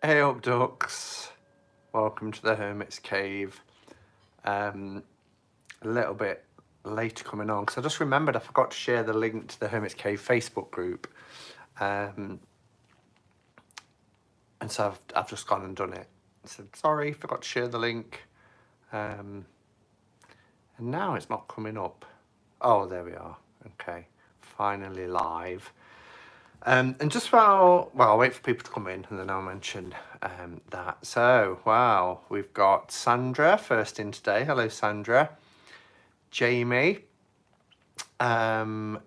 Hey up ducks, welcome to the Hermit's Cave. A little bit later coming on because I just remembered I forgot to share the link to the Hermit's Cave Facebook group, and so I've just gone and done it. I said sorry, forgot to share the link, and now it's not coming up. Oh, there we are. Okay, finally live. And just while, I'll wait for people to come in and then I'll mention that. So, wow, we've got Sandra first in today. Hello, Sandra. Jamie, Somewhere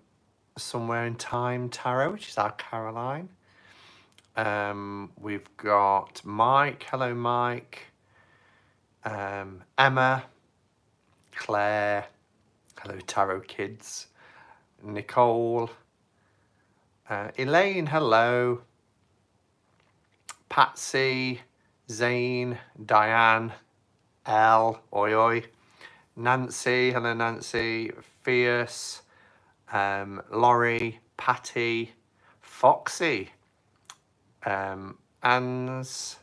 in Time Tarot, which is our Caroline. We've got Mike. Hello, Mike. Emma, Claire. Hello, Tarot Kids. Nicole. Elaine, hello. Patsy, Zane, Diane, Elle, oi oi. Nancy, hello Nancy. Fierce, Laurie, Patty, Foxy, Anne's,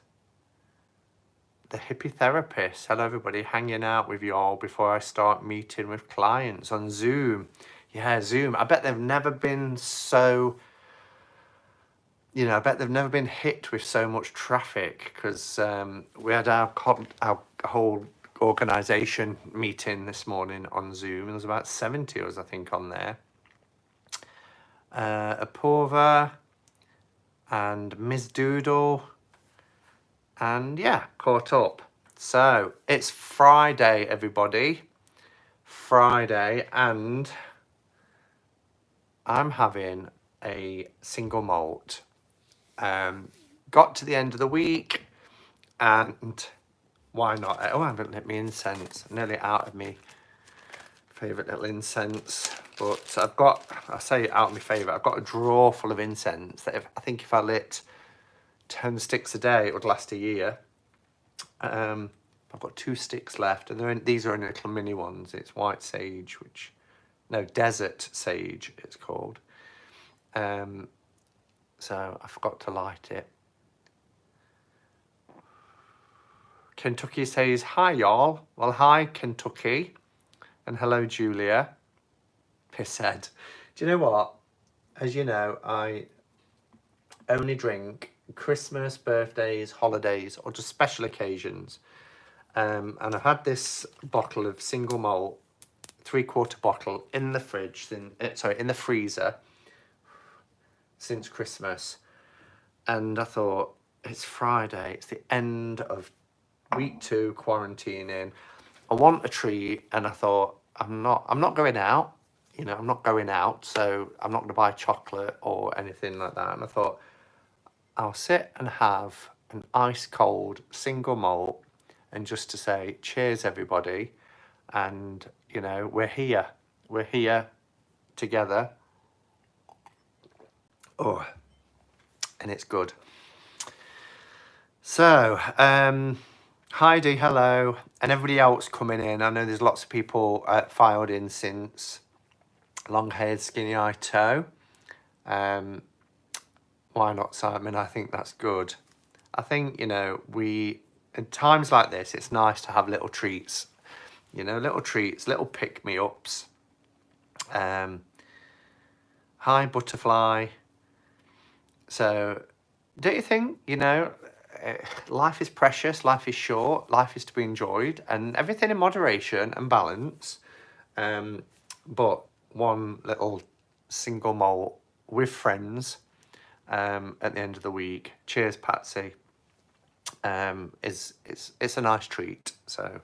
the hippie therapist. Hello everybody, hanging out with you all before I start meeting with clients on Zoom. Yeah, Zoom. I bet they've never been so... I bet they've never been hit with so much traffic because we had our whole organisation meeting this morning on Zoom. There was about 70 of us, I think, on there. Apurva and Ms. Doodle. And yeah, caught up. So it's Friday, everybody. Friday, and I'm having a single malt. Got to the end of the week, and why not? Oh, I haven't lit me incense. I'm nearly out of me favourite little incense, but I say out of my favourite, I've got a drawer full of incense that I think if I lit 10 sticks a day, it would last a year. I've got 2 sticks left, and these are only little mini ones. It's white sage, desert sage it's called. So I forgot to light it. Kentucky says, hi y'all. Well, hi Kentucky. And hello Julia. Pisshead. Do you know what? As you know, I only drink Christmas, birthdays, holidays, or just special occasions. And I've had this bottle of single malt, 3/4 bottle in the fridge, in the freezer since Christmas. And I thought, it's Friday, it's the end of week 2 quarantining. I want a treat, and I thought, I'm not going out, I'm not going out, so I'm not going to buy chocolate or anything like that. And I thought, I'll sit and have an ice cold single malt, and just to say cheers everybody, and we're here together. Oh, and it's good. So Heidi, hello, and everybody else coming in. I know there's lots of people filed in since. Long-haired, skinny-eyed toe. Why not, Simon? I think that's good. I think, in times like this, it's nice to have little treats. Little treats, little pick-me-ups. Hi, Butterfly. So, don't you think, life is precious, life is short, life is to be enjoyed, and everything in moderation and balance. But one little single malt with friends at the end of the week. Cheers, Patsy. It's a nice treat. So,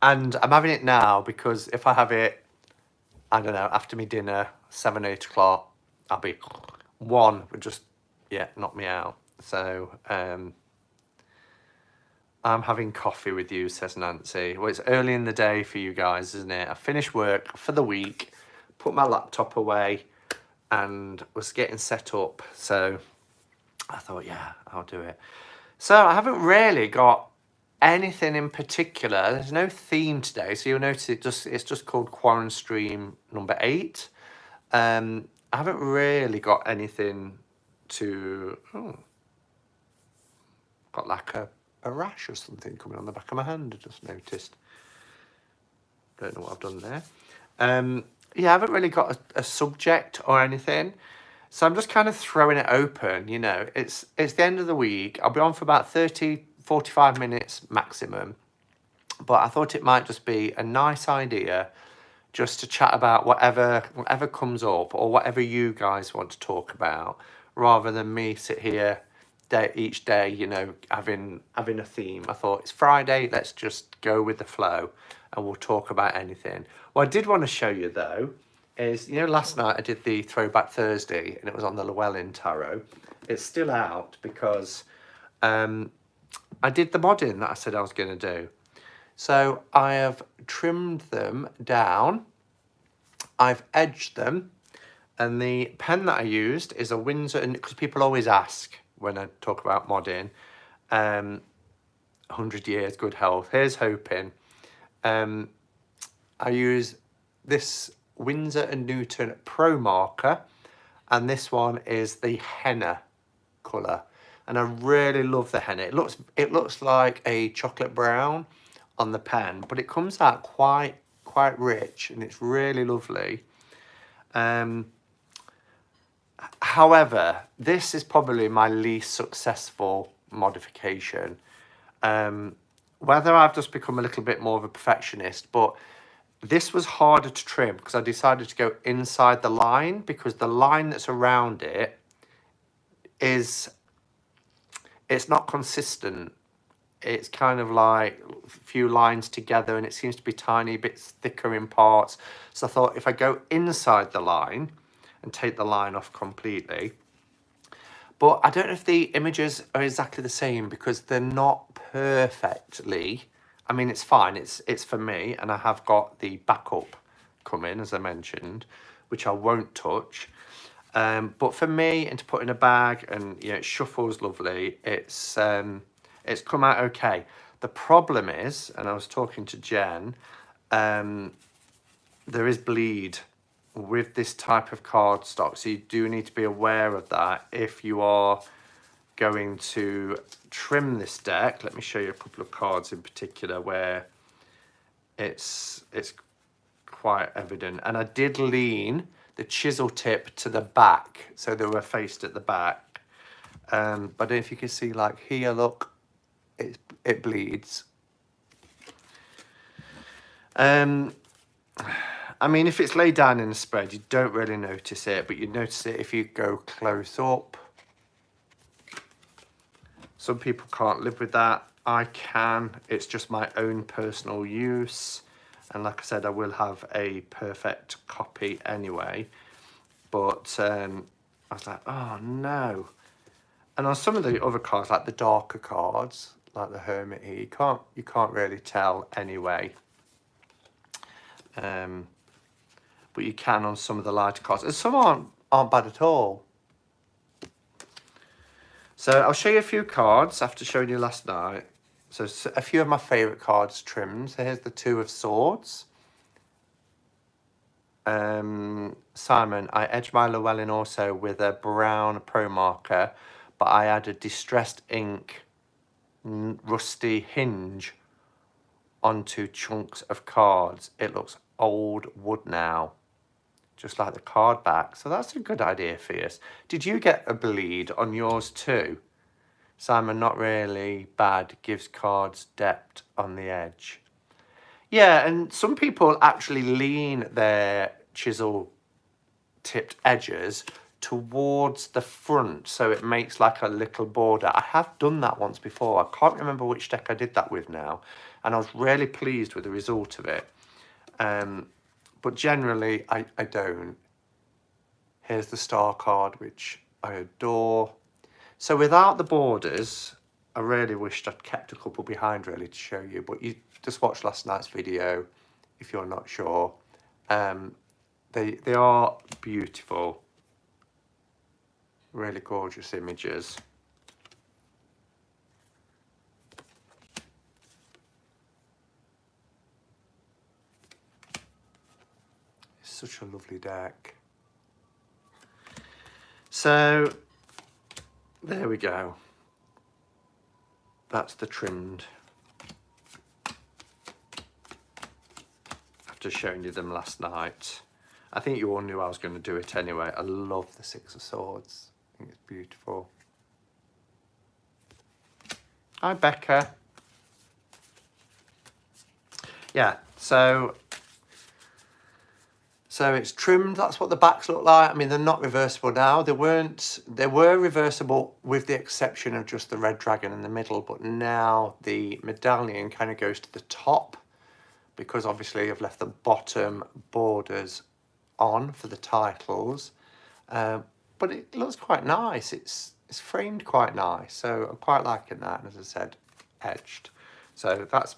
and I'm having it now because if I have it, I don't know, after me dinner, 7, 8 o'clock, I'll be one would just knock me out. So I'm having coffee with you, says Nancy. Well, it's early in the day for you guys, isn't it? I finished work for the week, put my laptop away, and was getting set up. So I thought, yeah, I'll do it. So I haven't really got anything in particular. There's no theme today, so you'll notice it's just called QuaranStream number 8. I haven't really got anything to... got like a rash or something coming on the back of my hand, I just noticed. Don't know what I've done there. Yeah, I haven't really got a subject or anything. So I'm just kind of throwing it open, you know. It's the end of the week. I'll be on for about 30, 45 minutes maximum. But I thought it might just be a nice idea just to chat about whatever comes up or whatever you guys want to talk about, rather than me sit here each day, you know, having a theme. I thought it's Friday, let's just go with the flow and we'll talk about anything. What I did want to show you though is, you know, last night I did the Throwback Thursday and it was on the Llewellyn Tarot. It's still out because I did the modding that I said I was going to do. So I have trimmed them down, I've edged them, and the pen that I used is a Windsor, and because people always ask when I talk about modding, 100 years, good health, here's hoping. I use this Winsor & Newton Pro marker, and this one is the henna colour, and I really love the henna. It looks like a chocolate brown on the pen, but it comes out quite rich and it's really lovely. However, this is probably my least successful modification. Whether I've just become a little bit more of a perfectionist, but this was harder to trim because I decided to go inside the line, because the line that's around it it's not consistent. It's kind of like a few lines together and it seems to be tiny bits thicker in parts. So I thought if I go inside the line and take the line off completely, but I don't know if the images are exactly the same because they're not perfectly, I mean, it's fine, it's for me, and I have got the backup coming, as I mentioned, which I won't touch. But for me, and to put in a bag, and you know, it shuffles lovely, it's come out okay. The problem is, and I was talking to Jen, there is bleed with this type of cardstock, so you do need to be aware of that if you are going to trim this deck. Let me show you a couple of cards in particular where it's quite evident. And I did lean the chisel tip to the back, so they were faced at the back. But if you can see, like here, look, it bleeds. I mean, if it's laid down in a spread, you don't really notice it, but you notice it if you go close up. Some people can't live with that. I can. It's just my own personal use. And like I said, I will have a perfect copy anyway. But I was like, oh no. And on some of the other cards, like the darker cards, like the Hermit here, you can't really tell anyway. But you can on some of the lighter cards, and some aren't bad at all. So I'll show you a few cards after showing you last night. So a few of my favourite cards trimmed. So here's the Two of Swords. Simon, I edged my Llewellyn also with a brown Pro marker, but I added distressed ink rusty hinge onto chunks of cards. It looks old wood now, just like the card back. So that's a good idea for you. Did you get a bleed on yours too? Simon, not really bad, gives cards depth on the edge. Yeah, and some people actually lean their chisel tipped edges towards the front, so it makes like a little border. I have done that once before. I can't remember which deck I did that with now, and I was really pleased with the result of it. But generally, I don't. Here's the Star card, which I adore. So without the borders, I really wished I'd kept a couple behind really to show you, but you just watch last night's video if you're not sure. They are beautiful, really gorgeous images. It's such a lovely deck. So there we go. that's the trimmed. After showing you them last night. I think you all knew I was going to do it anyway. I love the Six of Swords. I think it's beautiful. Hi, Becca. Yeah, so it's trimmed. That's what the backs look like. I mean, they're not reversible now. They were reversible with the exception of just the red dragon in the middle, but now the medallion kind of goes to the top because obviously I've left the bottom borders on for the titles. But it looks quite nice. It's framed quite nice, so I'm quite liking that. And as I said, edged. So that's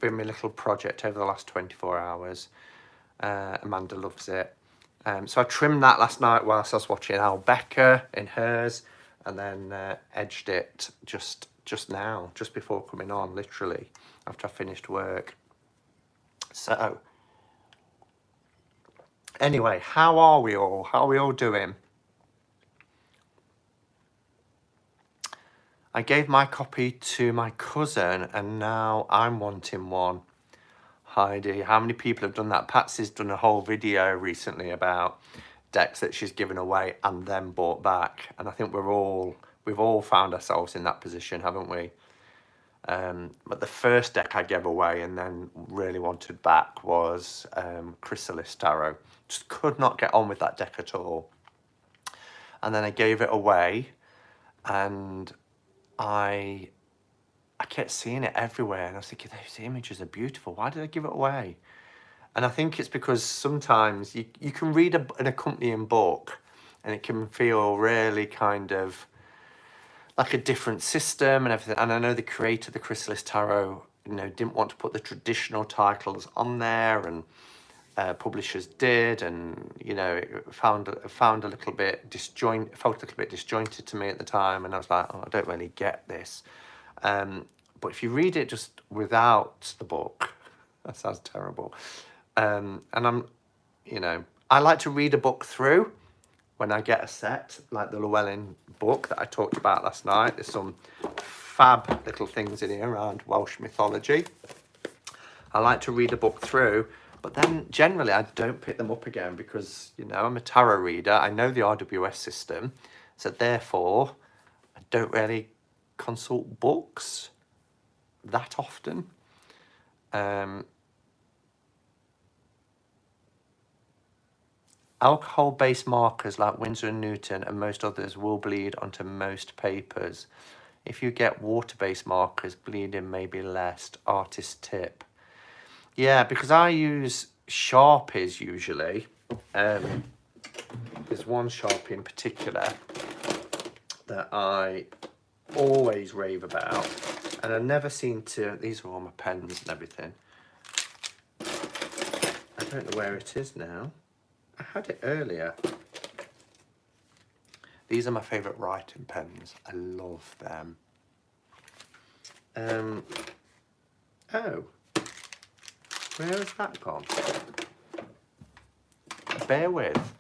been my little project over the last 24 hours. Amanda loves it. So I trimmed that last night whilst I was watching Albecca in hers, and then edged it just now, just before coming on, literally, after I finished work. So, anyway, how are we all? How are we all doing? I gave my copy to my cousin, and now I'm wanting one. Heidi, how many people have done that? Patsy's done a whole video recently about decks that she's given away and then bought back. And I think we've all found ourselves in that position, haven't we? But the first deck I gave away and then really wanted back was Chrysalis Tarot. Just could not get on with that deck at all. And then I gave it away, and I kept seeing it everywhere, and I was thinking, those images are beautiful. Why did I give it away? And I think it's because sometimes you can read an accompanying book, and it can feel really kind of like a different system and everything. And I know the creator of the Chrysalis Tarot, didn't want to put the traditional titles on there, and publishers did, and it felt a little bit disjointed to me at the time, and I was like, oh, I don't really get this. But if you read it just without the book, that sounds terrible. And I like to read a book through when I get a set, like the Llewellyn book that I talked about last night. There's some fab little things in here around Welsh mythology. I like to read a book through, but then generally I don't pick them up again because, I'm a tarot reader. I know the RWS system, so therefore I don't really consult books that often. Alcohol-based markers like Winsor & Newton and most others will bleed onto most papers. If you get water-based markers, bleeding may be less. Artist tip. Yeah, because I use Sharpies usually. There's one Sharpie in particular that I always rave about, and I never seem to. These are all my pens and everything. I don't know where it is now. I had it earlier. These are my favourite writing pens. I love them. Oh, where has that gone? Bear with.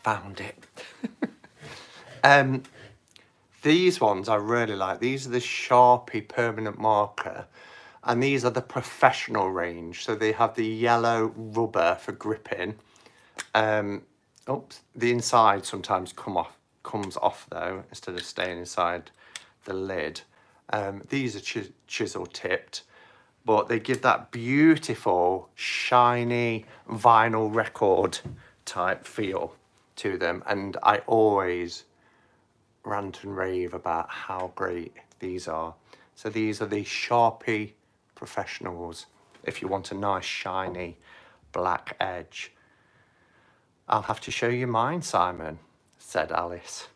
Found it. These ones I really like. These are the Sharpie permanent marker, and these are the professional range. So they have the yellow rubber for gripping. Oops, the inside sometimes comes off though, instead of staying inside the lid. These are chisel tipped, but they give that beautiful shiny vinyl record type feel to them, and I always rant and rave about how great these are. So these are the Sharpie Professionals if you want a nice shiny black edge. I'll have to show you mine, Simon, said Alice.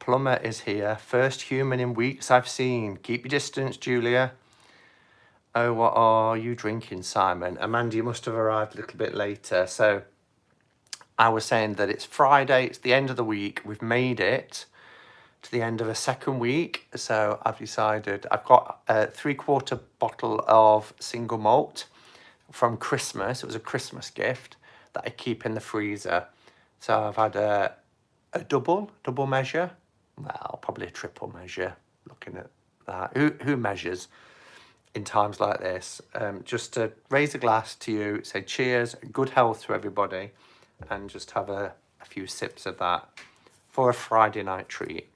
Plumber is here. First human in weeks I've seen. Keep your distance, Julia. Oh, what are you drinking, Simon? Amanda, you must have arrived a little bit later. So I was saying that it's Friday, it's the end of the week. We've made it to the end of a second week. So I've decided, I've got a 3/4 bottle of single malt from Christmas. It was a Christmas gift that I keep in the freezer. So I've had a double measure. Well, probably a triple measure, looking at that. Who measures in times like this? Just to raise a glass to you, say cheers, good health to everybody, and just have a few sips of that for a Friday night treat.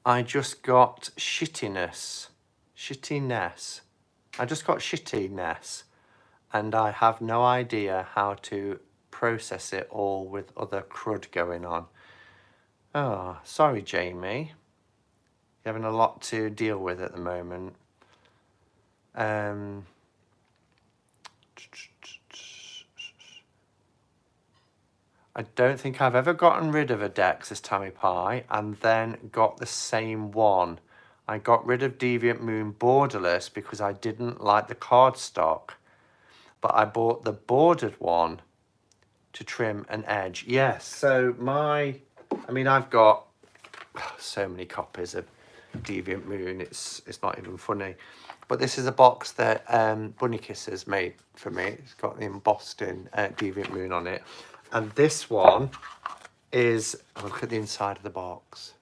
I just got shittiness. I just got shittiness, and I have no idea how to process it all with other crud going on. Oh, sorry, Jamie. You're having a lot to deal with at the moment. I don't think I've ever gotten rid of a Dex as Tammy Pie and then got the same one. I got rid of Deviant Moon borderless because I didn't like the cardstock, but I bought the bordered one to trim an edge. Yes, so I've got so many copies of Deviant Moon, it's not even funny. But this is a box that Bunny Kisses made for me. It's got the embossed in Deviant Moon on it. And this one is, look at the inside of the box.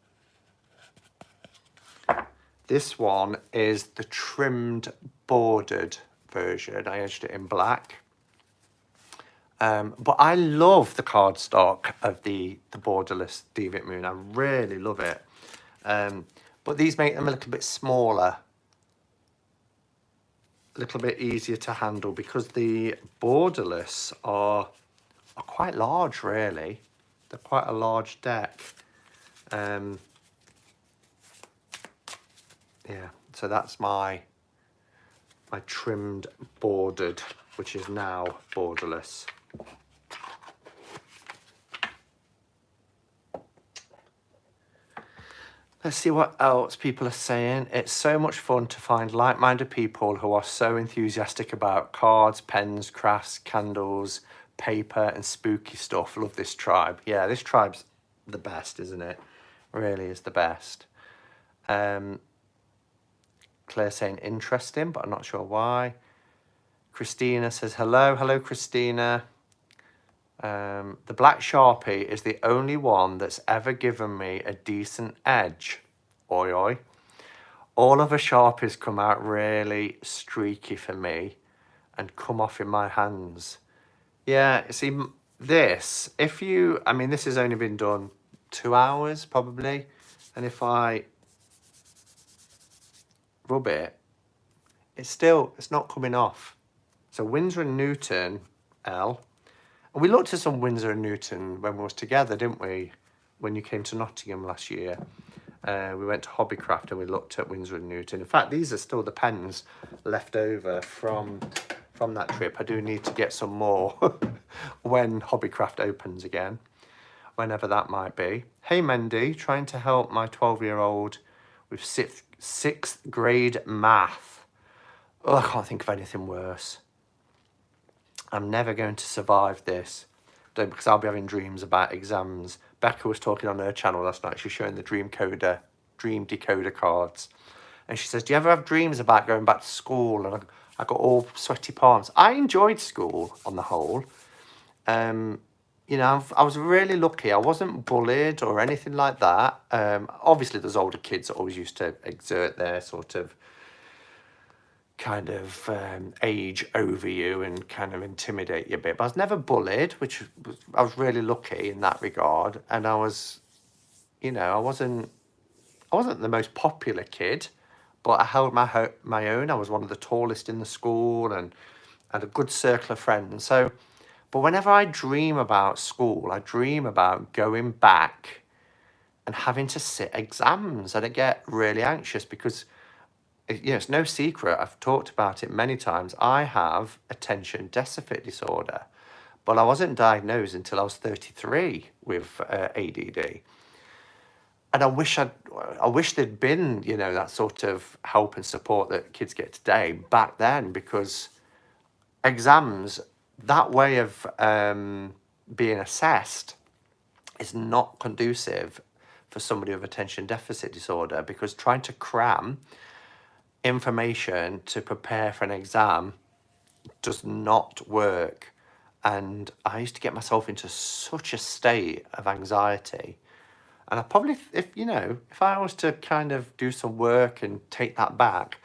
This one is the trimmed bordered version. I edged it in black. But I love the cardstock of the borderless Deviant Moon. I really love it. But these make them a little bit smaller, a little bit easier to handle, because the borderless are quite large, really. They're quite a large deck. Yeah, so that's my trimmed bordered, which is now borderless. Let's see what else people are saying. It's so much fun to find like-minded people who are so enthusiastic about cards, pens, crafts, candles, paper and spooky stuff. Love this tribe. Yeah, this tribe's the best, isn't it? Really is the best. Claire saying interesting, but I'm not sure why. Christina says hello. Hello, Christina. The black Sharpie is the only one that's ever given me a decent edge. Oi, oi. All of the Sharpies come out really streaky for me and come off in my hands. Yeah, see, this, this has only been done 2 hours probably. And if I rub it, it's not coming off. So Winsor & Newton, L. And we looked at some Winsor & Newton when we was together, didn't we? When you came to Nottingham last year. We went to Hobbycraft and we looked at Winsor & Newton. In fact, these are still the pens left over from that trip. I do need to get some more when Hobbycraft opens again, whenever that might be. Hey, Mendy, trying to help my 12-year-old with sixth grade math. Oh, I can't think of anything worse. I'm never going to survive this, because I'll be having dreams about exams. Becca was talking on her channel last night. She's showing the dream decoder cards. And she says, do you ever have dreams about going back to school? And I got all sweaty palms. I enjoyed school on the whole. I was really lucky. I wasn't bullied or anything like that. Obviously, there's older kids that always used to exert their sort of kind of age over you and kind of intimidate you a bit. But I was never bullied, I was really lucky in that regard. And I was, I wasn't the most popular kid, but I held my own. I was one of the tallest in the school and had a good circle of friends. So, but whenever I dream about school, I dream about going back and having to sit exams, and I get really anxious because, it's no secret, I've talked about it many times, I have attention deficit disorder, but I wasn't diagnosed until I was 33 with ADD. And I wish there'd been, that sort of help and support that kids get today back then, because exams, that way of being assessed is not conducive for somebody with attention deficit disorder, because trying to cram information to prepare for an exam does not work. And I used to get myself into such a state of anxiety. And I probably, if I was to kind of do some work and take that back,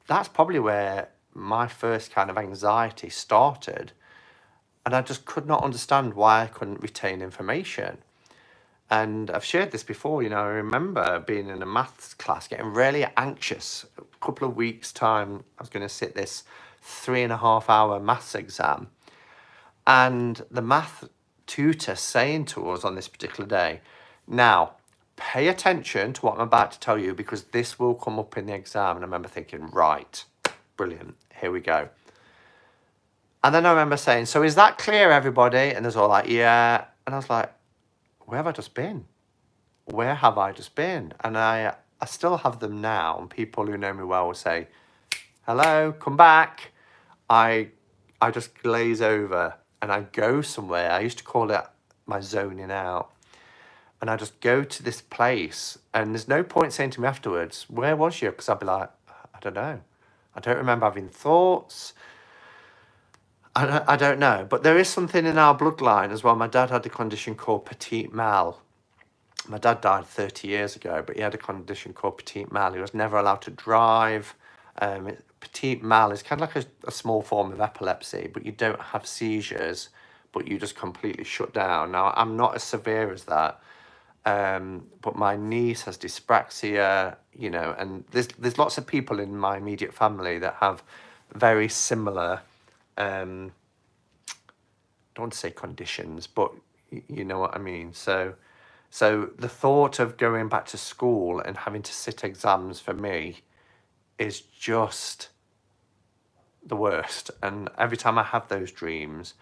that's probably where my first kind of anxiety started. And I just could not understand why I couldn't retain information. And I've shared this before, I remember being in a maths class, getting really anxious. A couple of weeks' time, I was going to sit this 3.5-hour maths exam. And the math tutor saying to us on this particular day, now, pay attention to what I'm about to tell you because this will come up in the exam. And I remember thinking, right, brilliant, here we go. And then I remember saying, so is that clear, everybody? And there's all like, yeah. And I was like, where have I just been? Where have I just been? And I still have them now. And people who know me well will say, hello, come back. I just glaze over and I go somewhere. I used to call it my zoning out. And I just go to this place and there's no point saying to me afterwards, where was you? Because I'd be like, I don't know. I don't remember having thoughts. I don't know. But there is something in our bloodline as well. My dad had a condition called petite mal. My dad died 30 years ago, but he had a condition called petite mal. He was never allowed to drive. Petite mal is kind of like a small form of epilepsy, but you don't have seizures, but you just completely shut down. Now, I'm not as severe as that, but my niece has dyspraxia, and there's lots of people in my immediate family that have very similar, don't want to say conditions, but you know what I mean. So the thought of going back to school and having to sit exams for me is just the worst. And every time I have those dreams,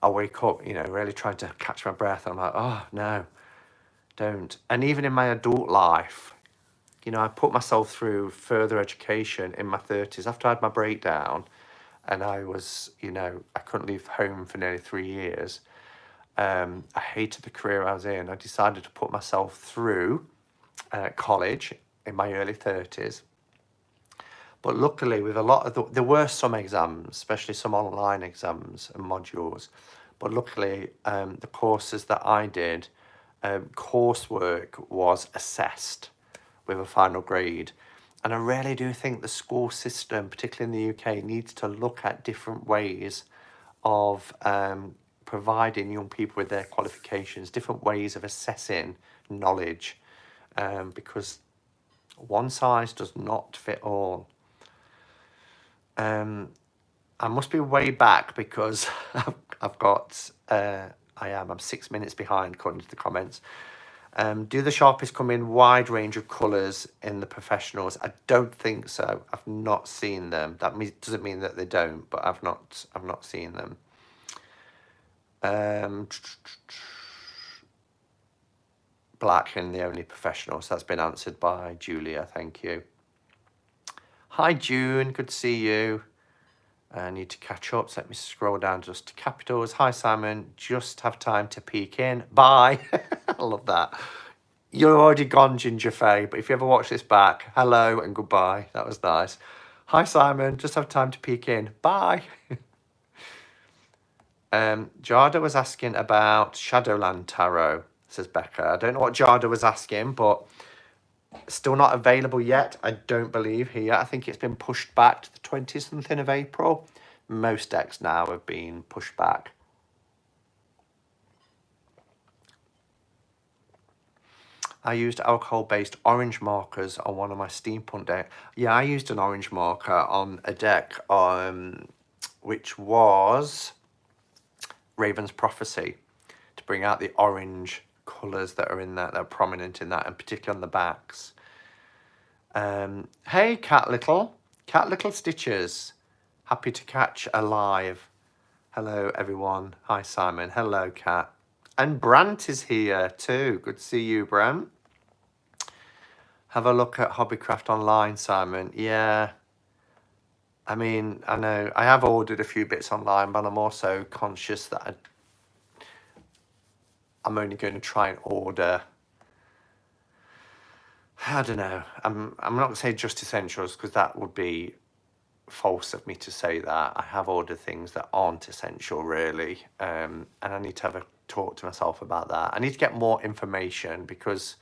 I wake up, really trying to catch my breath. I'm like, oh, no, don't. And even in my adult life, I put myself through further education in my 30s after I had my breakdown. And I was, I couldn't leave home for nearly 3 years. I hated the career I was in. I decided to put myself through college in my early 30s. But luckily, with a lot of there were some exams, especially some online exams and modules. But luckily, the courses that I did, coursework was assessed with a final grade. And I really do think the school system, particularly in the UK, needs to look at different ways of providing young people with their qualifications, different ways of assessing knowledge, because one size does not fit all. I must be way back because I've got, I'm 6 minutes behind according to the comments. Do the Sharpies come in wide range of colours in the professionals? I don't think so. I've not seen them. That doesn't mean that they don't, but I've not seen them. Black in the only professionals. That's been answered by Julia. Thank you. Hi June, good to see you. I need to catch up, so let me scroll down just to capitals. Hi Simon, just have time to peek in. Bye. I love that. You're already gone, Ginger Faye, but if you ever watch this back, hello and goodbye. That was nice. Hi Simon, just have time to peek in. Bye. Jada was asking about Shadowland Tarot, says Becca. I don't know what Jada was asking, but still not available yet, I don't believe here. I think it's been pushed back to the 20th of April. Most decks now have been pushed back. I used alcohol-based orange markers on one of my steampunk decks. Yeah, I used an orange marker on a deck which was Raven's Prophecy, to bring out the orange colours that are in that are prominent in that, and particularly on the backs. Hey Cat Little Stitches, happy to catch a live. Hello everyone. Hi Simon. Hello Cat. And Brant is here too. Good to see you, Brant. Have a look at Hobbycraft online, Simon. Yeah, I mean, I know I have ordered a few bits online, but I'm also conscious that I'm only going to try and order, I don't know, I'm not going to say just essentials, because that would be false of me to say that. I have ordered things that aren't essential really, and I need to have a talk to myself about that. I need to get more information because,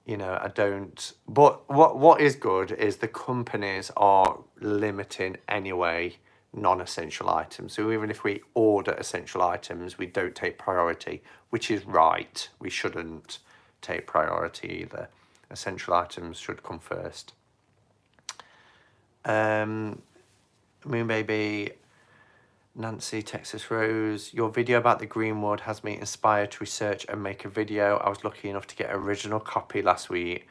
you know, I don't. But what is good is the companies are limiting anyway non-essential items. So even if we order essential items, we don't take priority, which is right. We shouldn't take priority either. Essential items should come first. Moon Baby, Nancy, Texas Rose, your video about the Greenwood has me inspired to research and make a video. I was lucky enough to get an original copy last week.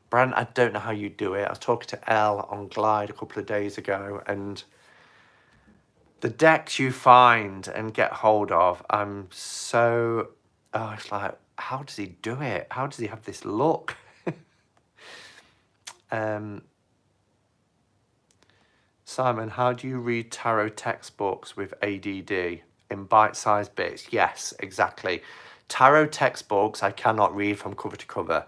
Brand, I don't know how you do it. I was talking to Elle on Glide a couple of days ago, and the decks you find and get hold of, I'm so, it's like, how does he do it? How does he have this look? Simon, how do you read tarot textbooks with ADD? In bite-sized bits? Yes, exactly. Tarot textbooks I cannot read from cover to cover.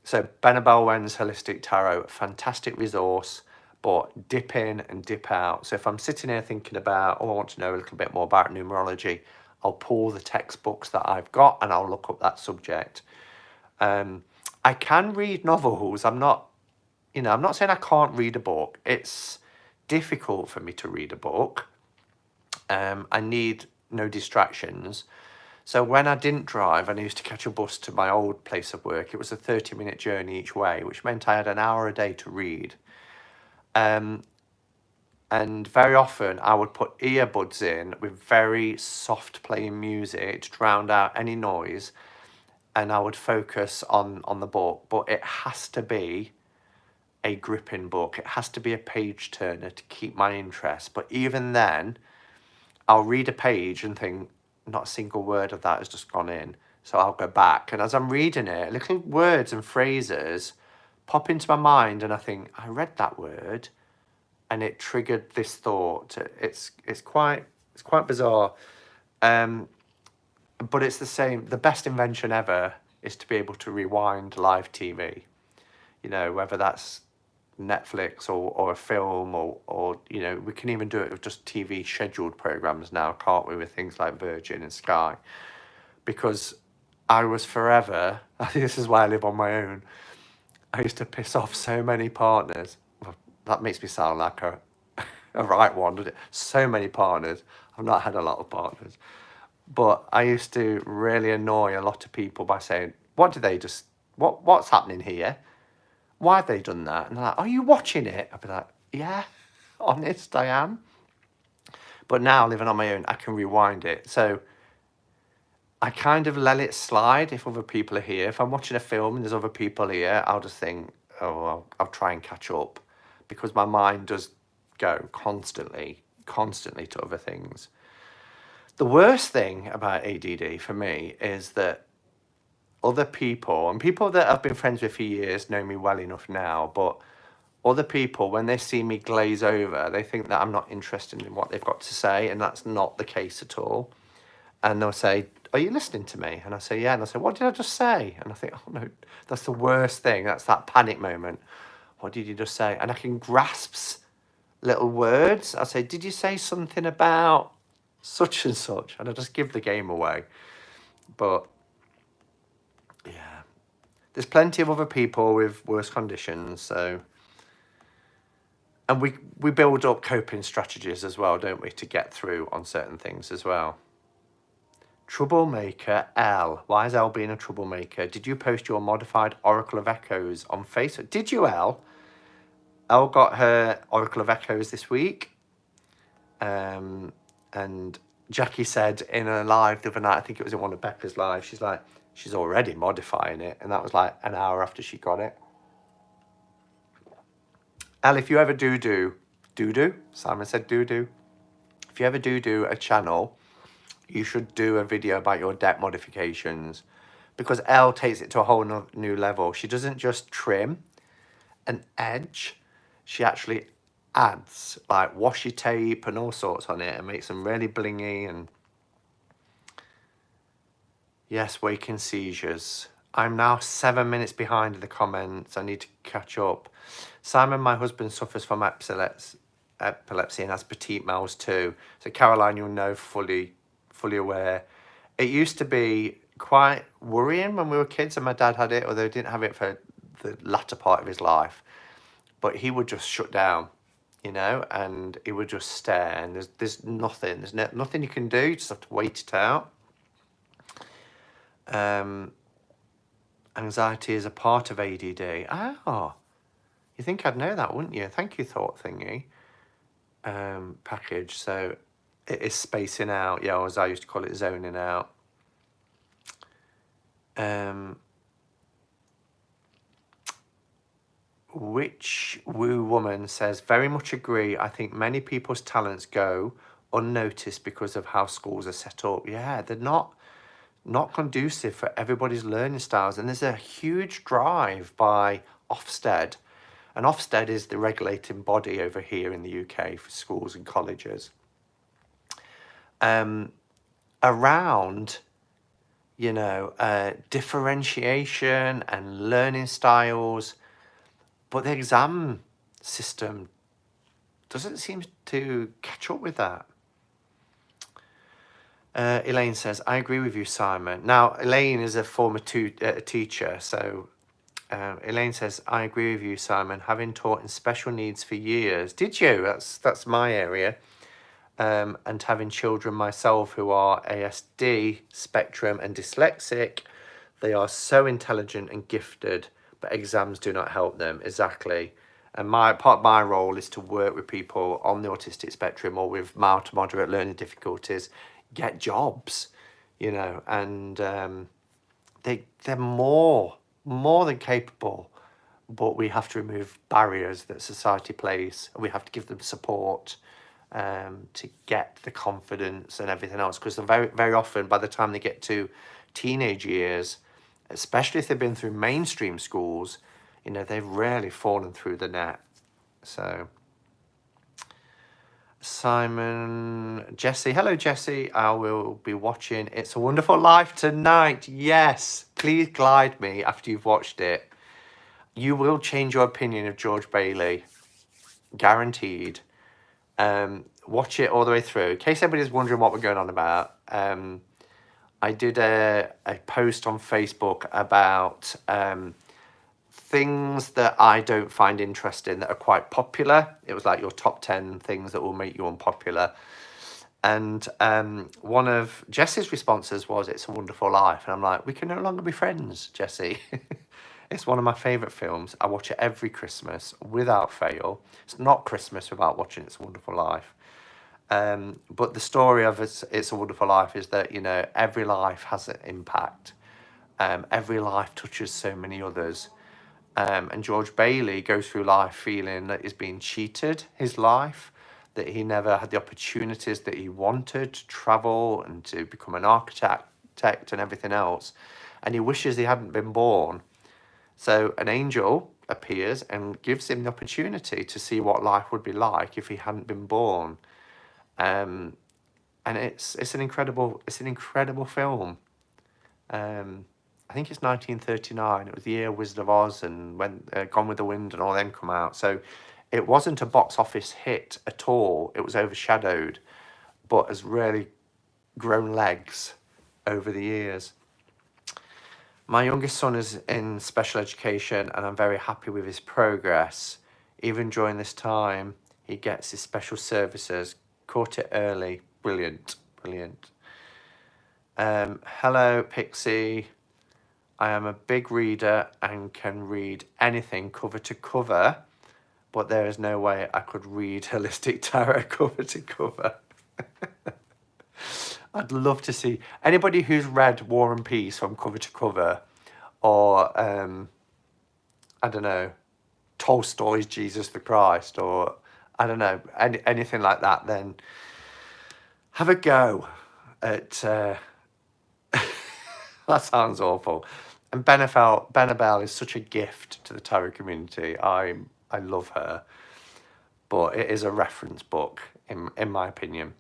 So Benabel Wen's Holistic Tarot, fantastic resource, but dip in and dip out. So if I'm sitting here thinking about, oh, I want to know a little bit more about numerology, I'll pull the textbooks that I've got and I'll look up that subject. I can read novels. I'm not saying I can't read a book. It's difficult for me to read a book. I need no distractions. So when I didn't drive and I used to catch a bus to my old place of work, it was a 30-minute journey each way, which meant I had an hour a day to read. And very often I would put earbuds in with very soft playing music to drown out any noise, and I would focus on the book. But it has to be a gripping book. It has to be a page turner to keep my interest. But even then, I'll read a page and think, not a single word of that has just gone in. So I'll go back. And as I'm reading it, little words and phrases pop into my mind and I think, I read that word and it triggered this thought. It's quite bizarre. But it's the same. The best invention ever is to be able to rewind live TV. You know, whether that's Netflix or a film or you know, we can even do it with just TV scheduled programs now, can't we, with things like Virgin and Sky? Because I was forever, I think this is why I live on my own, I used to piss off so many partners. Well, that makes me sound like a right one, doesn't it? So many partners. I've not had a lot of partners. But I used to really annoy a lot of people by saying, what's happening here? Why have they done that? And they're like, are you watching it? I'd be like, yeah, honest, I am. But now, living on my own, I can rewind it. So I kind of let it slide if other people are here. If I'm watching a film and there's other people here, I'll just think, oh, I'll try and catch up. Because my mind does go constantly to other things. The worst thing about ADD for me is that other people, and people that I've been friends with for years know me well enough now, but other people, when they see me glaze over, they think that I'm not interested in what they've got to say, and that's not the case at all. And they'll say, are you listening to me? And I say, yeah. And they'll say, what did I just say? And I think, oh no, that's the worst thing. That's that panic moment. What did you just say? And I can grasp little words. I say, did you say something about such and such? And I just give the game away. But yeah, there's plenty of other people with worse conditions. So, and we build up coping strategies as well, don't we, to get through on certain things as well. Troublemaker L. Why is L being a troublemaker? Did you post your modified Oracle of Echoes on Facebook? Did you, L? Elle got her Oracle of Echoes this week. And Jackie said in a live the other night, I think it was in one of Becca's lives, she's like, she's already modifying it. And that was like an hour after she got it. Elle, if you ever do, Simon said do. If you ever do a channel, you should do a video about your deck modifications, because Elle takes it to a whole new level. She doesn't just trim an edge, she actually adds like washi tape and all sorts on it and makes them really blingy. And yes, waking seizures. I'm now 7 minutes behind in the comments. I need to catch up. Simon, my husband, suffers from epilepsy and has petite mouths too. So Caroline, you'll know, fully aware. It used to be quite worrying when we were kids and my dad had it, although he didn't have it for the latter part of his life. But he would just shut down, you know, and he would just stare, and there's nothing. There's nothing you can do. You just have to wait it out. Anxiety is a part of ADD. Oh, you think I'd know that, wouldn't you? Thank you, thought thingy. Package. So it is spacing out. Yeah, or as I used to call it, zoning out. Which Woo Woman says, very much agree. I think many people's talents go unnoticed because of how schools are set up. Yeah, they're not conducive for everybody's learning styles. And there's a huge drive by Ofsted. And Ofsted is the regulating body over here in the UK for schools and colleges. Around, you know, differentiation and learning styles. But the exam system doesn't seem to catch up with that. Elaine says, I agree with you, Simon. Now, Elaine is a former teacher, so Elaine says, I agree with you, Simon. Having taught in special needs for years. Did you? That's my area. And having children myself who are ASD, spectrum and dyslexic, they are so intelligent and gifted, but exams do not help them. Exactly. And part of my role is to work with people on the autistic spectrum or with mild to moderate learning difficulties, get jobs, you know, and they're more than capable, but we have to remove barriers that society places. We have to give them support to get the confidence and everything else, because very often by the time they get to teenage years, especially if they've been through mainstream schools, you know, they've rarely fallen through the net. So Jesse, hello Jesse, I will be watching It's a Wonderful Life tonight. Yes, please glide me after you've watched it. You will change your opinion of George Bailey, guaranteed. Watch it all the way through. In case anybody's wondering what we're going on about, I did a post on Facebook about things that I don't find interesting that are quite popular. It was like your top 10 things that will make you unpopular. And one of Jesse's responses was, It's a Wonderful Life. And I'm like, we can no longer be friends, Jesse. It's one of my favourite films. I watch it every Christmas without fail. It's not Christmas without watching It's a Wonderful Life. But the story of It's a Wonderful Life is that, you know, every life has an impact. Every life touches so many others. And George Bailey goes through life feeling that he's been cheated his life, that he never had the opportunities that he wanted to travel and to become an architect and everything else. And he wishes he hadn't been born. So an angel appears and gives him the opportunity to see what life would be like if he hadn't been born. And it's an incredible film. I think it's 1939. It was the year Wizard of Oz and when Gone with the Wind and all them come out. So it wasn't a box office hit at all. It was overshadowed, but has really grown legs over the years. My youngest son is in special education and I'm very happy with his progress. Even during this time, he gets his special services. Caught it early. Brilliant. Hello, Pixie. I am a big reader and can read anything cover to cover, but there is no way I could read Holistic Tarot cover to cover. I'd love to see anybody who's read War and Peace from cover to cover, or I don't know, Tolstoy's Jesus the Christ, or I don't know, anything like that, then have a go at... that sounds awful. And Benabel is such a gift to the tarot community. I love her. But it is a reference book, in my opinion.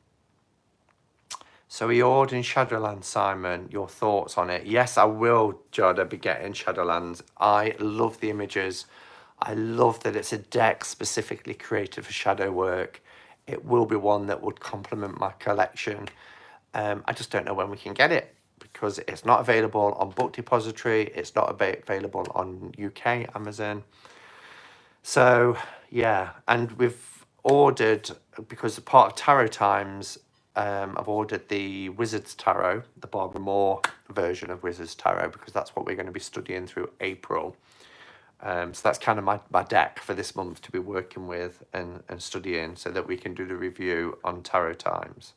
So he ordered in Shadowlands, Simon. Your thoughts on it? Yes, I will, Joda, be getting Shadowlands. I love the images. I love that it's a deck specifically created for shadow work. It will be one that would complement my collection. I just don't know when we can get it because it's not available on Book Depository. It's not available on UK Amazon. So yeah, and we've ordered, because part of Tarot Times, I've ordered the Wizard's Tarot, the Barbara Moore version of Wizard's Tarot, because that's what we're going to be studying through April. So that's kind of my deck for this month to be working with and studying so that we can do the review on Tarot Times.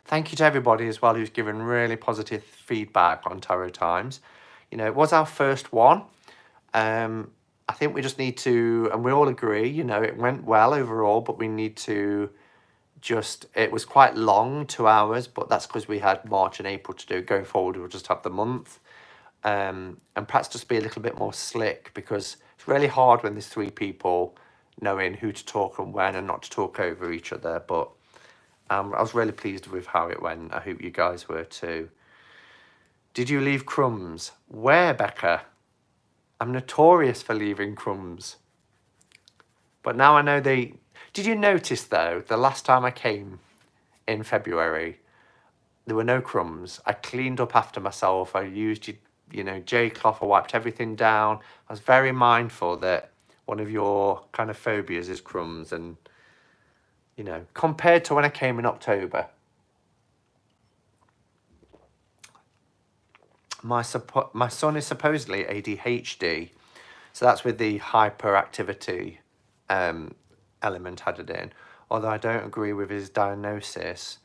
Thank you to everybody as well who's given really positive feedback on Tarot Times. You know, it was our first one. I think we just need to, and we all agree, you know, it went well overall, but we need to just, it was quite long, 2 hours, but that's because we had March and April to do. Going forward, we'll just have the month. And perhaps just be a little bit more slick, because it's really hard when there's 3 people knowing who to talk and when and not to talk over each other. But I was really pleased with how it went. I hope you guys were too. Did you leave crumbs? Where, Becca? I'm notorious for leaving crumbs. But now I know they... Did you notice, though, the last time I came in February, there were no crumbs. I cleaned up after myself. I used, you know, J-cloth. I wiped everything down. I was very mindful that one of your kind of phobias is crumbs. And, you know, compared to when I came in October, my son is supposedly ADHD. So that's with the hyperactivity element added in. Although I don't agree with his diagnosis.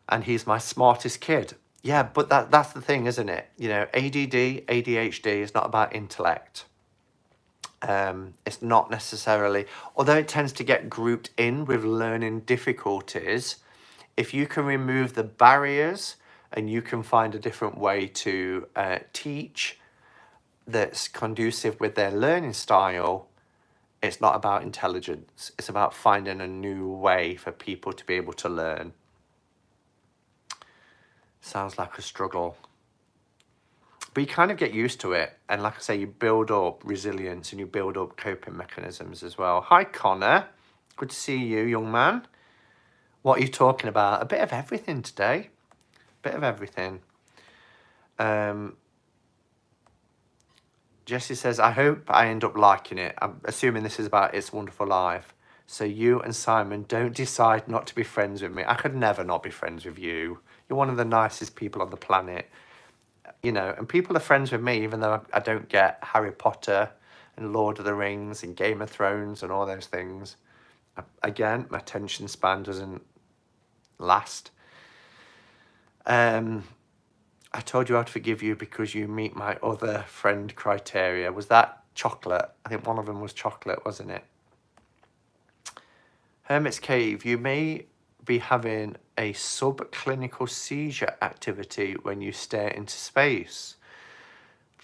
And he's my smartest kid. Yeah, but that's the thing, isn't it? You know, ADD, ADHD is not about intellect. It's not necessarily, although it tends to get grouped in with learning difficulties, if you can remove the barriers and you can find a different way to teach that's conducive with their learning style, it's not about intelligence. It's about finding a new way for people to be able to learn. Sounds like a struggle. But you kind of get used to it. And like I say, you build up resilience and you build up coping mechanisms as well. Hi, Connor. Good to see you, young man. What are you talking about? A bit of everything today. Bit of everything. Jessie says, I hope I end up liking it. I'm assuming this is about It's a Wonderful Life. So you and Simon don't decide not to be friends with me. I could never not be friends with you. You're one of the nicest people on the planet. You know, and people are friends with me even though I don't get Harry Potter and Lord of the Rings and Game of Thrones and all those things. Again, my attention span doesn't last. I told you I'd forgive you because you meet my other friend criteria. Was that chocolate? I think one of them was chocolate, wasn't it? Hermit's Cave, you may be having a subclinical seizure activity when you stare into space.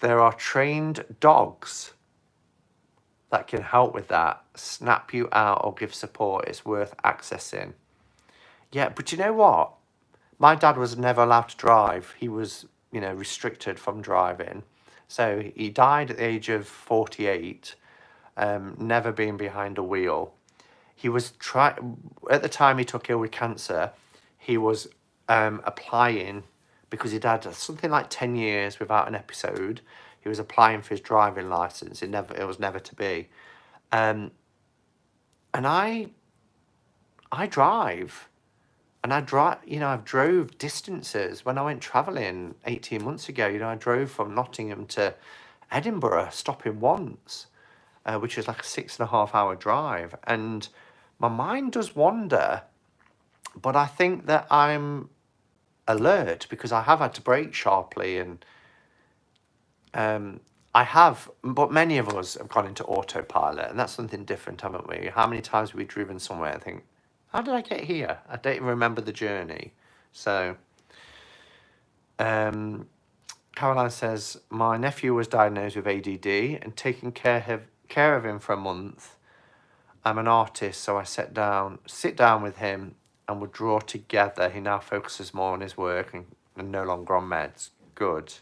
There are trained dogs that can help with that, snap you out or give support. It's worth accessing. Yeah, but you know what? My dad was never allowed to drive. He was, you know, restricted from driving. So he died at the age of 48, never being behind a wheel. He was at the time he took ill with cancer, he was applying, because he'd had something like 10 years without an episode. He was applying for his driving license. It was never to be. And I drive. And you know, I've drove distances. When I went travelling 18 months ago, you know, I drove from Nottingham to Edinburgh, stopping once, which is like a 6.5 hour drive. And my mind does wander, but I think that I'm alert because I have had to brake sharply, and but many of us have gone into autopilot, and that's something different, haven't we? How many times have we driven somewhere and think, how did I get here? I don't even remember the journey. So, Caroline says, my nephew was diagnosed with ADD and taking care of him for a month. I'm an artist, so I sit down with him and would draw together. He now focuses more on his work and no longer on meds. Good.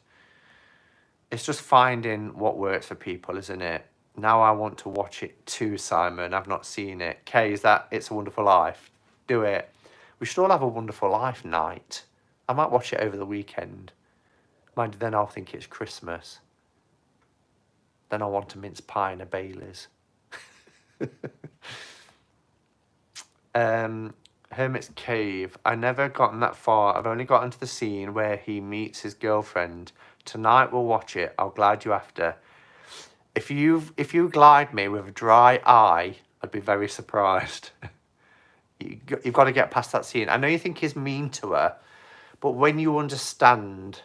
It's just finding what works for people, isn't it? Now I want to watch it too, Simon. I've not seen it. Kay, is that It's a Wonderful Life? Do it. We should all have a wonderful life night. I might watch it over the weekend. Mind you, then I'll think it's Christmas. Then I'll want a mince pie and a Baileys. Hermit's Cave. I never gotten that far. I've only gotten to the scene where he meets his girlfriend. Tonight we'll watch it. I'll glide you after. If you glide me with a dry eye, I'd be very surprised. You've got to get past that scene. I know you think he's mean to her, but when you understand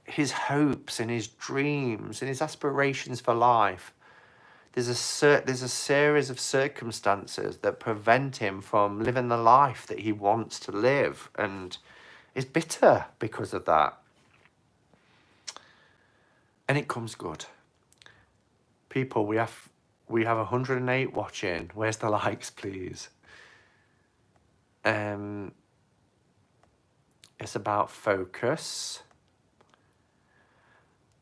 his hopes and his dreams and his aspirations for life, there's a series of circumstances that prevent him from living the life that he wants to live, and is bitter because of that. And it comes good. People, we have 108 watching. Where's the likes, please? It's about focus.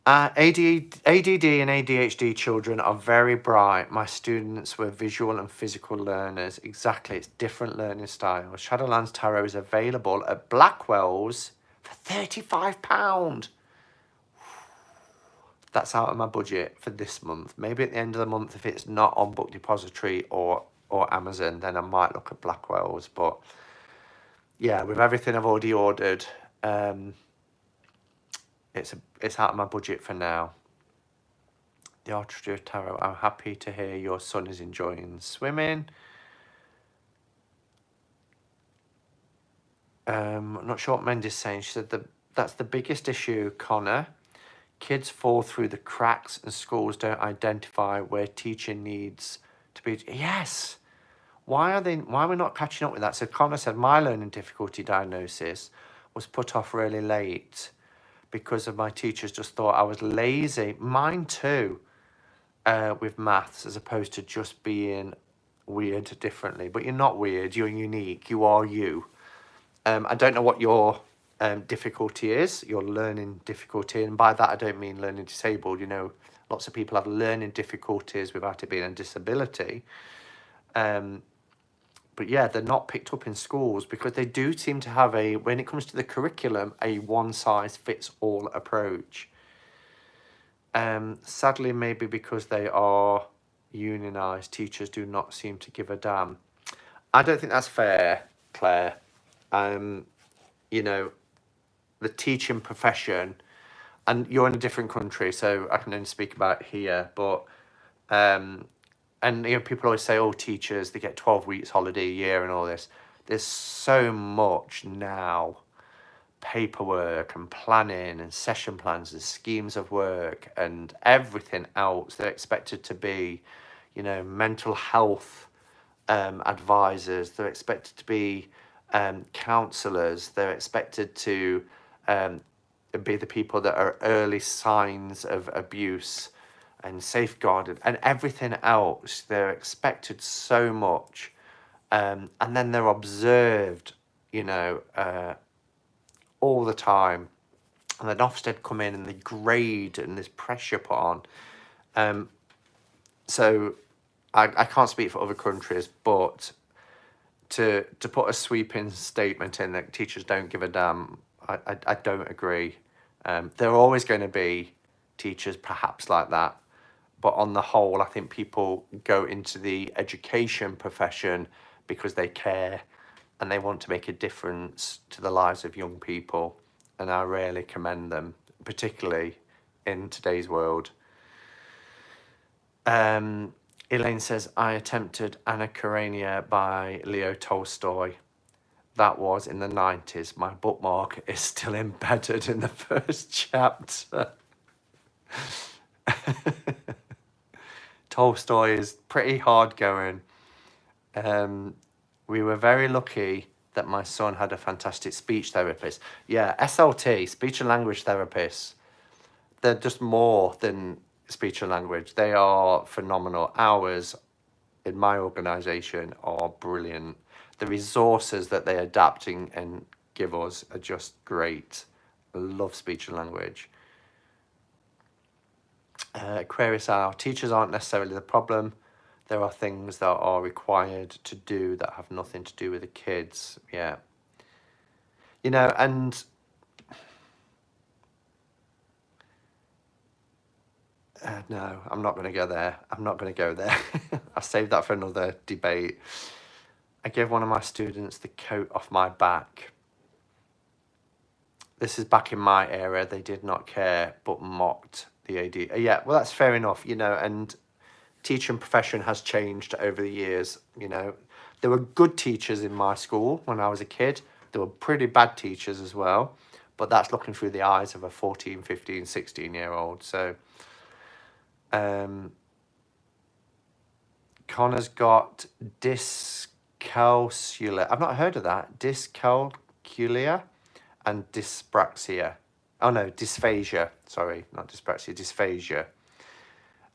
ADD and ADHD children are very bright. My students were visual and physical learners. Exactly, it's different learning styles. Shadowlands Tarot is available at Blackwell's for £35. That's out of my budget for this month. Maybe at the end of the month, if it's not on Book Depository or Amazon, then I might look at Blackwell's. But yeah, with everything I've already ordered, it's out of my budget for now. The Artistry of Tarot. I'm happy to hear your son is enjoying swimming. I'm not sure what Mendy's saying. She said that's the biggest issue, Connor. Kids fall through the cracks and schools don't identify where teaching needs to be. Yes. Why are we not catching up with that? So Connor said my learning difficulty diagnosis was put off really late because of my teachers just thought I was lazy. Mine too, with maths, as opposed to just being weird differently. But you're not weird, you're unique, you are you. I don't know what your difficulty is, your learning difficulty, and by that I don't mean learning disabled. You know, lots of people have learning difficulties without it being a disability. But yeah, they're not picked up in schools because they do seem to have when it comes to the curriculum, a one-size-fits-all approach. Sadly, maybe because they are unionised, teachers do not seem to give a damn. I don't think that's fair, Claire. You know, the teaching profession, and you're in a different country, so I can only speak about here, but and you know, people always say, oh, teachers, they get 12 weeks holiday a year and all this. There's so much now, paperwork and planning and session plans and schemes of work and everything else. They're expected to be, you know, mental health advisors. They're expected to be counsellors. They're expected to be the people that are early signs of abuse and safeguarded and everything else. They're expected so much, and then they're observed, you know, all the time. And then Ofsted come in and they grade and there's pressure put on. So I can't speak for other countries, but to put a sweeping statement in that teachers don't give a damn, I don't agree. There are always going to be teachers perhaps like that, but on the whole, I think people go into the education profession because they care and they want to make a difference to the lives of young people, and I rarely commend them, particularly in today's world. Elaine says, I attempted Anna Karenina by Leo Tolstoy. That was in the 90s. My bookmark is still embedded in the first chapter. Tolstoy is pretty hard going. We were very lucky that my son had a fantastic speech therapist. Yeah, SLT, speech and language therapists, they're just more than speech and language. They are phenomenal. Ours in my organisation are brilliant. The resources that they adapting and give us are just great. I love speech and language. Aquarius, our teachers aren't necessarily the problem. There are things that are required to do that have nothing to do with the kids. Yeah. You know, and no, I'm not going to go there. I'm not going to go there. I'll save that for another debate. I gave one of my students the coat off my back. This is back in my era. They did not care, but mocked the AD. Yeah, well, that's fair enough, you know, and teaching profession has changed over the years, you know. There were good teachers in my school when I was a kid. There were pretty bad teachers as well, but that's looking through the eyes of a 14, 15, 16-year-old. So Connor's got dyscalculia. I've not heard of that. Dyscalculia and dyspraxia. Oh no, dysphagia. Sorry, not dyspraxia, dysphagia.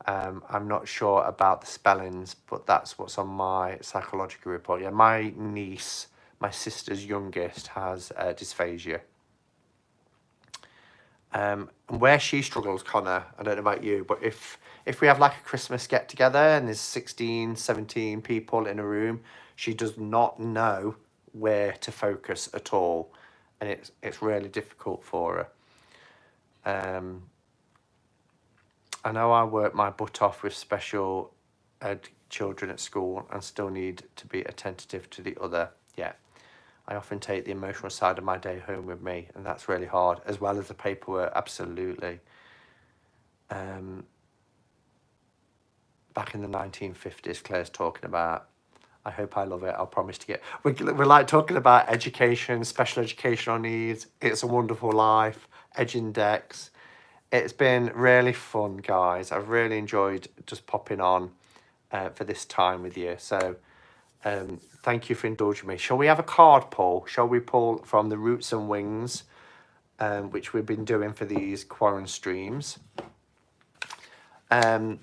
I'm not sure about the spellings, but that's what's on my psychological report. Yeah, my niece, my sister's youngest, has dysphagia. And where she struggles, Connor, I don't know about you, but if we have like a Christmas get together and there's 16, 17 people in a room, she does not know where to focus at all. And it's really difficult for her. I know I work my butt off with special ed children at school and still need to be attentive to the other. Yeah. I often take the emotional side of my day home with me, and that's really hard, as well as the paperwork, absolutely. Back in the 1950s, Claire's talking about. I hope I love it. I'll promise to get... We're like talking about education, special educational needs. It's a Wonderful Life, Edge Index. It's been really fun, guys. I've really enjoyed just popping on for this time with you. So thank you for indulging me. Shall we have a card pull? Shall we pull from the Roots and Wings, which we've been doing for these QuaranStreams? I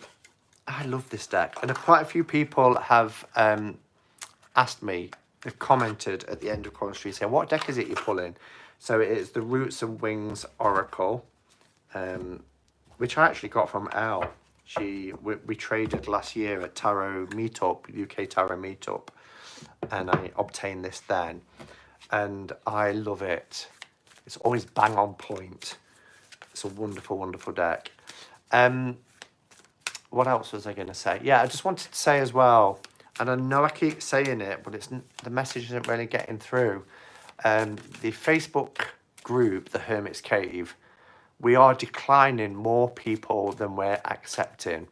love this deck. And quite a few people have asked me, they've commented at the end of QuaranStream saying, what deck is it you're pulling? So it is the Roots and Wings Oracle, which I actually got from Elle. We traded last year at Tarot Meetup, UK Tarot Meetup, and I obtained this then, and I love it. It's always bang on point. It's a wonderful, wonderful deck. What else was I going to say? Yeah, I just wanted to say as well, and I know I keep saying it, but the message isn't really getting through. The Facebook group, The Hermit's Cave, we are declining more people than we're accepting,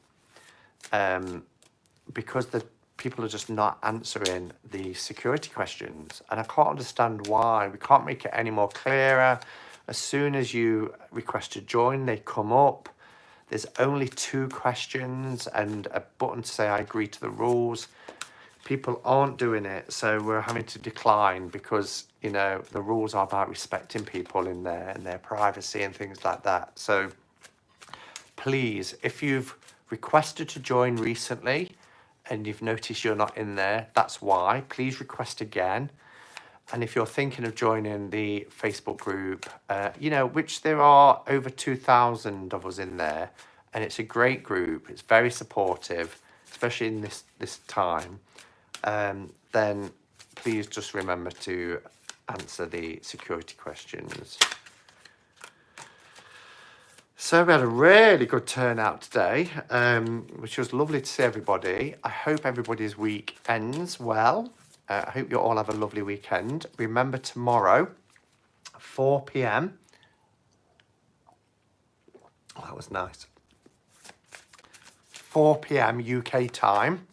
because the people are just not answering the security questions, and I can't understand why. We can't make it any more clearer. As soon as you request to join, they come up. There's only 2 questions and a button to say I agree to the rules. People aren't doing it, so we're having to decline because, you know, the rules are about respecting people in there and their privacy and things like that. So please, if you've requested to join recently and you've noticed you're not in there, that's why. Please request again. And if you're thinking of joining the Facebook group, you know, which there are over 2,000 of us in there, and it's a great group, it's very supportive, especially in this time, then please just remember to answer the security questions. So we had a really good turnout today, which was lovely to see everybody. I hope everybody's week ends well. I hope you all have a lovely weekend. Remember, tomorrow, 4 p.m. Oh, that was nice. 4 p.m. UK time.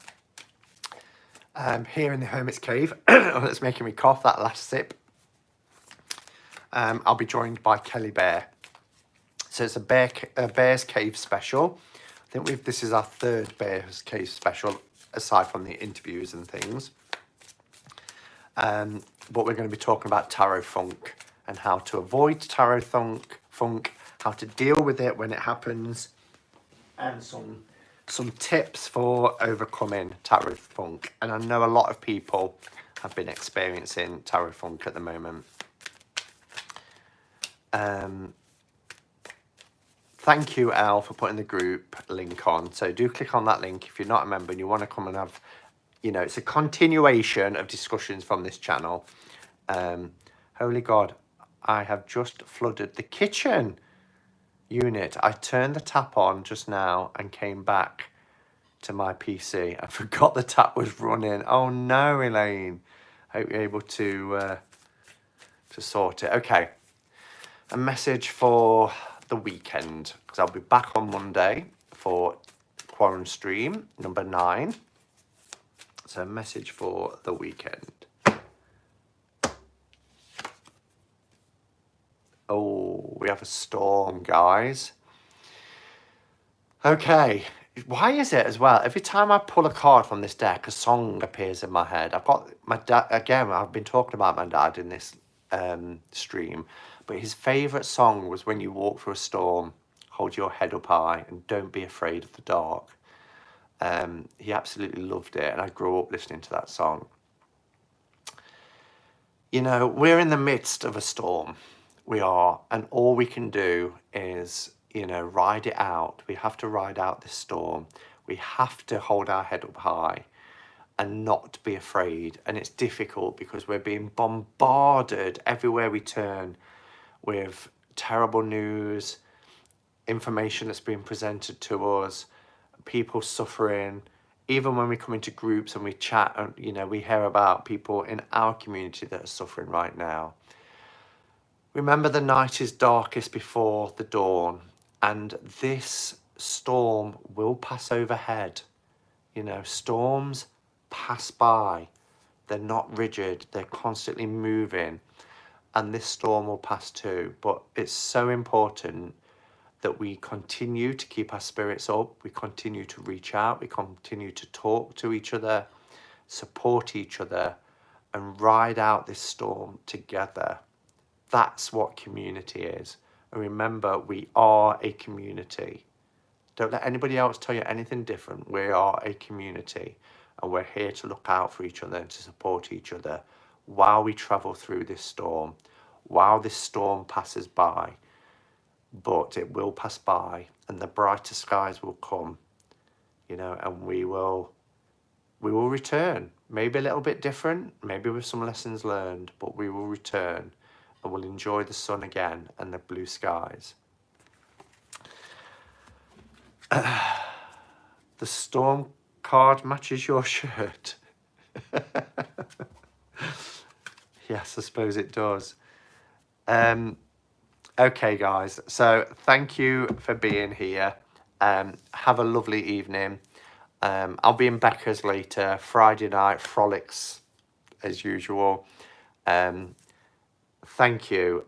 Here in the Hermit's Cave. Oh, that's making me cough, that last sip. I'll be joined by Kelly Bear. So it's a Bear's Cave special. I think this is our 3rd Bear's Cave special, aside from the interviews and things. But we're going to be talking about tarot funk and how to avoid tarot funk, how to deal with it when it happens, and some some tips for overcoming tarot funk. And I know a lot of people have been experiencing tarot funk at the moment. Thank you, Elle, for putting the group link on. So do click on that link if you're not a member and you want to come and have, you know, it's a continuation of discussions from this channel. Holy God, I have just flooded the kitchen unit. I turned the tap on just now and came back to my PC. I forgot the tap was running. Oh no, Elaine. Hope you're able to sort it. Okay. A message for the weekend, because I'll be back on Monday for QuaranStream number 9. So a message for the weekend. Oh, we have a storm, guys. Okay. Why is it as well? Every time I pull a card from this deck, a song appears in my head. I've got my dad, again, I've been talking about my dad in this stream, but his favourite song was When You Walk Through a Storm, Hold Your Head Up High and Don't Be Afraid of the Dark. He absolutely loved it, and I grew up listening to that song. You know, we're in the midst of a storm. We are, and all we can do is, you know, ride it out. We have to ride out this storm. We have to hold our head up high and not be afraid. And it's difficult because we're being bombarded everywhere we turn with terrible news, information that's being presented to us, people suffering. Even when we come into groups and we chat, and you know, we hear about people in our community that are suffering right now. Remember, the night is darkest before the dawn, and this storm will pass overhead. You know, storms pass by. They're not rigid. They're constantly moving, and this storm will pass too. But it's so important that we continue to keep our spirits up, we continue to reach out, we continue to talk to each other, support each other, and ride out this storm together. That's what community is. And remember, we are a community. Don't let anybody else tell you anything different. We are a community, and we're here to look out for each other and to support each other while we travel through this storm, while this storm passes by. But it will pass by, and the brighter skies will come, you know, and we will return. Maybe a little bit different, maybe with some lessons learned, but we will return and we'll enjoy the sun again and the blue skies. The storm card matches your shirt. Yes, I suppose it does. Okay, guys, so thank you for being here. Have a lovely evening. I'll be in Becca's later, Friday night, frolics as usual. Thank you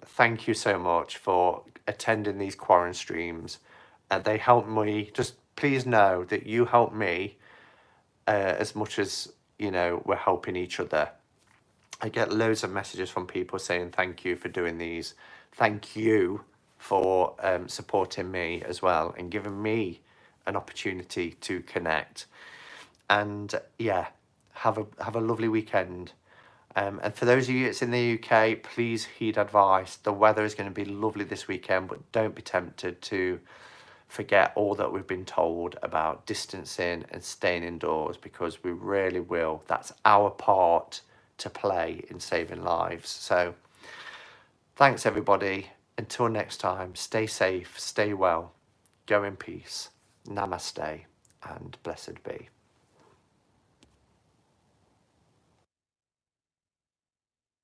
so much for attending these QuaranStreams. They help me. Just please know that you help me as much as, you know, we're helping each other. I get loads of messages from people saying thank you for doing these. Thank you for supporting me as well and giving me an opportunity to connect. And yeah, have a lovely weekend. And for those of you that's in the UK, please heed advice. The weather is going to be lovely this weekend, but don't be tempted to forget all that we've been told about distancing and staying indoors, because we really will. That's our part to play in saving lives. So thanks, everybody. Until next time, stay safe, stay well, go in peace. Namaste and blessed be.